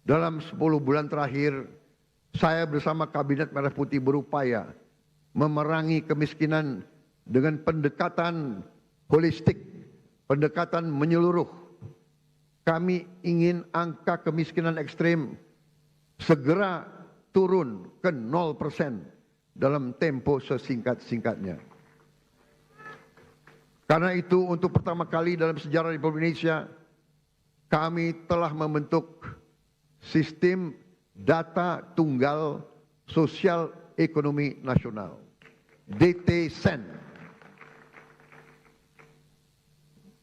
Dalam 10 bulan terakhir, saya bersama Kabinet Merah Putih berupaya memerangi kemiskinan dengan pendekatan holistik, pendekatan menyeluruh. Kami ingin angka kemiskinan ekstrim segera turun ke 0% dalam tempo sesingkat-singkatnya. Karena itu untuk pertama kali dalam sejarah Republik Indonesia, kami telah membentuk sistem data tunggal sosial ekonomi nasional, DTSEN.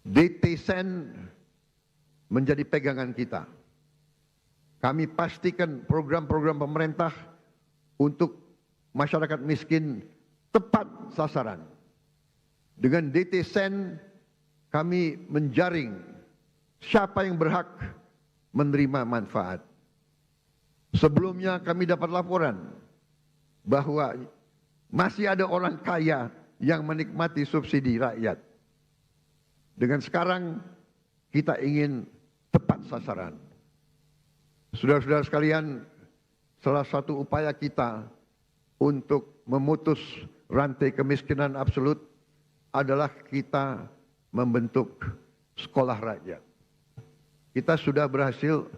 DTSEN menjadi pegangan kita. Kami pastikan program-program pemerintah untuk masyarakat miskin tepat sasaran. Dengan DTSEN kami menjaring siapa yang berhak menerima manfaat. Sebelumnya kami dapat laporan bahwa masih ada orang kaya yang menikmati subsidi rakyat. Dengan sekarang kita ingin tepat sasaran. Saudara-saudara sekalian, salah satu upaya kita untuk memutus rantai kemiskinan absolut adalah kita membentuk sekolah rakyat. Kita sudah berhasil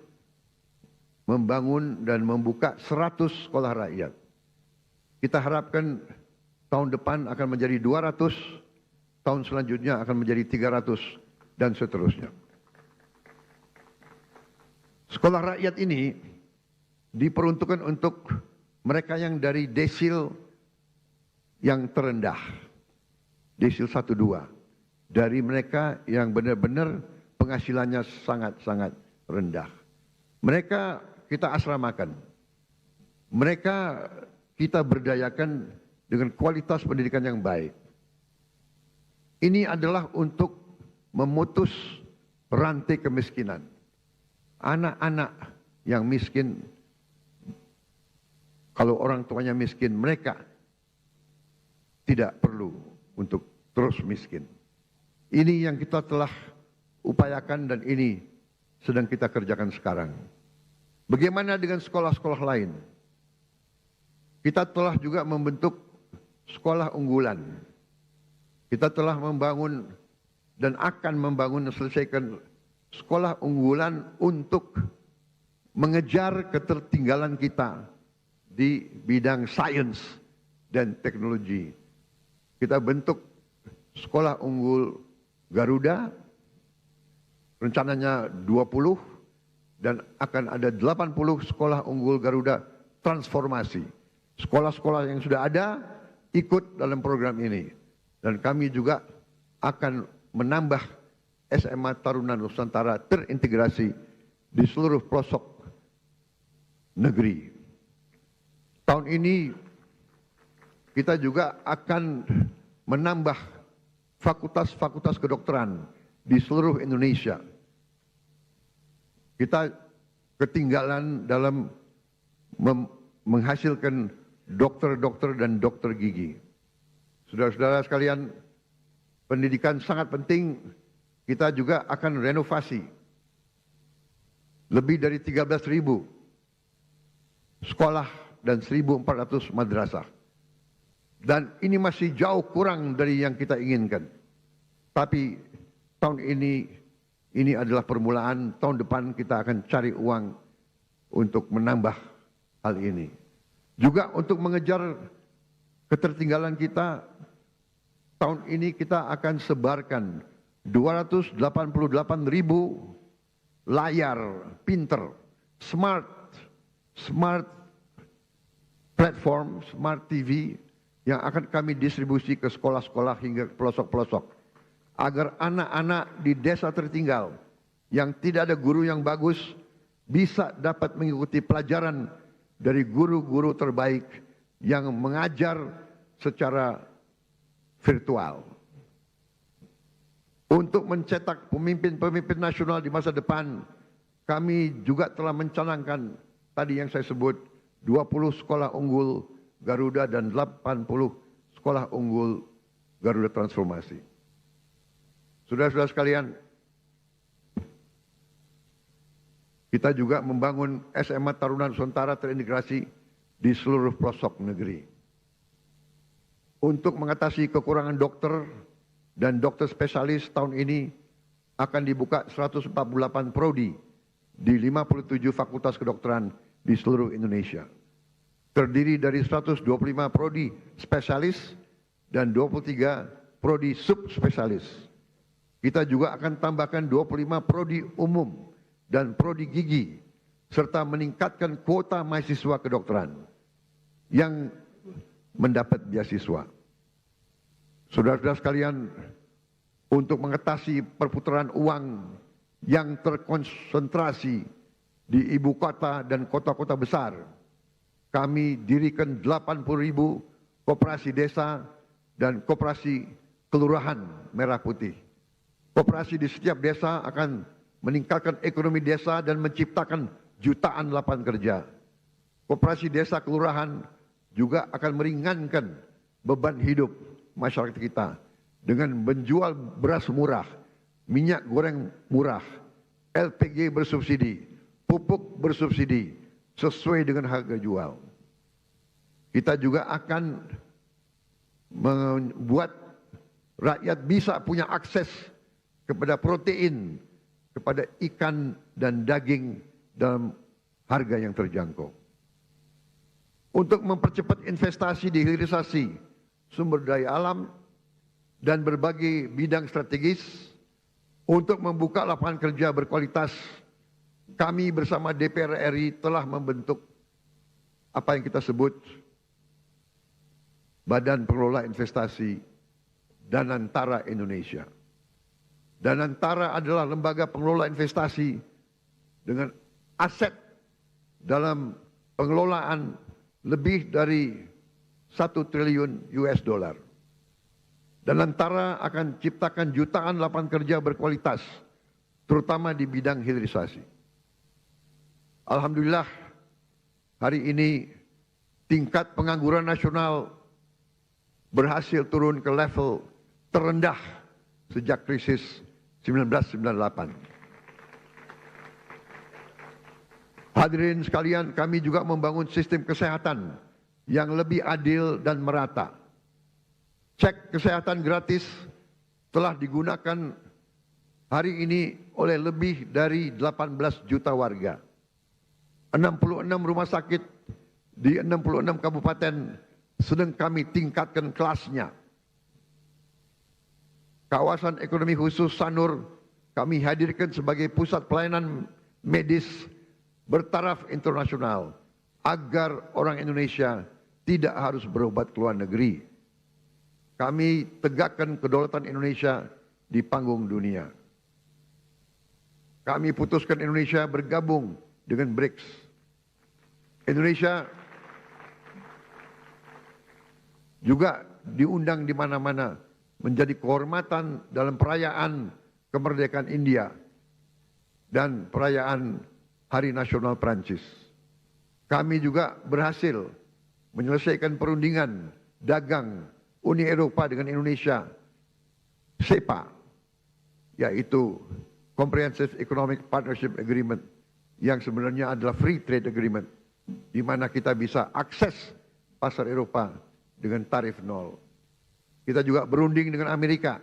membangun dan membuka 100 sekolah rakyat. Kita harapkan tahun depan akan menjadi 200, tahun selanjutnya akan menjadi 300 dan seterusnya. Sekolah rakyat ini diperuntukkan untuk mereka yang dari desil yang terendah, desil 1, 2. Dari mereka yang benar-benar penghasilannya sangat-sangat rendah. Mereka kita asramakan. Mereka kita berdayakan dengan kualitas pendidikan yang baik. Ini adalah untuk memutus rantai kemiskinan. Anak-anak yang miskin, kalau orang tuanya miskin, mereka tidak perlu untuk terus miskin. Ini yang kita telah upayakan dan ini sedang kita kerjakan sekarang. Bagaimana dengan sekolah-sekolah lain? Kita telah juga membentuk sekolah unggulan. Kita telah membangun dan akan membangun dan selesaikan sekolah unggulan untuk mengejar ketertinggalan kita di bidang sains dan teknologi. Kita bentuk sekolah unggul Garuda, rencananya 20, dan akan ada 80 sekolah unggul Garuda transformasi. Sekolah-sekolah yang sudah ada ikut dalam program ini. Dan kami juga akan menambah SMA Taruna Nusantara terintegrasi di seluruh pelosok negeri. Tahun ini kita juga akan menambah fakultas-fakultas kedokteran di seluruh Indonesia. Kita ketinggalan dalam menghasilkan dokter-dokter dan dokter gigi. Saudara-saudara sekalian, pendidikan sangat penting. Kita juga akan renovasi lebih dari 13.000 sekolah dan 1.400 madrasah. Dan ini masih jauh kurang dari yang kita inginkan. Tapi tahun ini adalah permulaan. Tahun depan kita akan cari uang untuk menambah hal ini. Juga untuk mengejar ketertinggalan kita, tahun ini kita akan sebarkan 288.000 layar pinter, smart platform, smart TV yang akan kami distribusi ke sekolah-sekolah hingga pelosok-pelosok. Agar anak-anak di desa tertinggal yang tidak ada guru yang bagus bisa dapat mengikuti pelajaran dari guru-guru terbaik yang mengajar secara virtual. Untuk mencetak pemimpin-pemimpin nasional di masa depan, kami juga telah mencanangkan tadi yang saya sebut 20 sekolah unggul Garuda dan 80 sekolah unggul Garuda Transformasi. Saudara-saudara sekalian, Kita juga membangun SMA Taruna Nusantara terintegrasi di seluruh pelosok negeri. Untuk mengatasi kekurangan dokter dan dokter spesialis tahun ini akan dibuka 148 prodi di 57 fakultas kedokteran di seluruh Indonesia. Terdiri dari 125 prodi spesialis dan 23 prodi subspesialis. Kita juga akan tambahkan 25 prodi umum dan prodi gigi, serta meningkatkan kuota mahasiswa kedokteran yang mendapat beasiswa. Saudara-saudara sekalian, untuk mengatasi perputaran uang yang terkonsentrasi di ibu kota dan kota-kota besar, kami dirikan 80.000 koperasi desa dan koperasi kelurahan merah putih. Koperasi di setiap desa akan meningkatkan ekonomi desa dan menciptakan jutaan lapangan kerja. Koperasi desa kelurahan juga akan meringankan beban hidup masyarakat kita dengan menjual beras murah, minyak goreng murah, LPG bersubsidi, pupuk bersubsidi sesuai dengan harga jual. Kita juga akan membuat rakyat bisa punya akses kepada protein, kepada ikan dan daging dalam harga yang terjangkau. Untuk mempercepat investasi di hilirisasi sumber daya alam dan berbagai bidang strategis, untuk membuka lapangan kerja berkualitas, kami bersama DPR RI telah membentuk apa yang kita sebut Badan Pengelola Investasi Danantara Indonesia. Danantara adalah lembaga pengelola investasi dengan aset dalam pengelolaan lebih dari 1 triliun US dollar. Danantara akan ciptakan jutaan lapangan kerja berkualitas, terutama di bidang hilirisasi. Alhamdulillah, hari ini tingkat pengangguran nasional berhasil turun ke level terendah sejak krisis 1998. Hadirin sekalian, kami juga membangun sistem kesehatan yang lebih adil dan merata. Cek kesehatan gratis telah digunakan hari ini oleh lebih dari 18 juta warga. 66 rumah sakit di 66 kabupaten sedang kami tingkatkan kelasnya. Kawasan ekonomi khusus Sanur kami hadirkan sebagai pusat pelayanan medis bertaraf internasional agar orang Indonesia tidak harus berobat ke luar negeri. Kami tegakkan kedaulatan Indonesia di panggung dunia. Kami putuskan Indonesia bergabung dengan BRICS. Indonesia juga diundang di mana-mana menjadi kehormatan dalam perayaan kemerdekaan India dan perayaan Hari Nasional Prancis. Kami juga berhasil menyelesaikan perundingan dagang Uni Eropa dengan Indonesia, CEPA, yaitu Comprehensive Economic Partnership Agreement, yang sebenarnya adalah Free Trade Agreement, di mana kita bisa akses pasar Eropa dengan tarif nol. Kita juga berunding dengan Amerika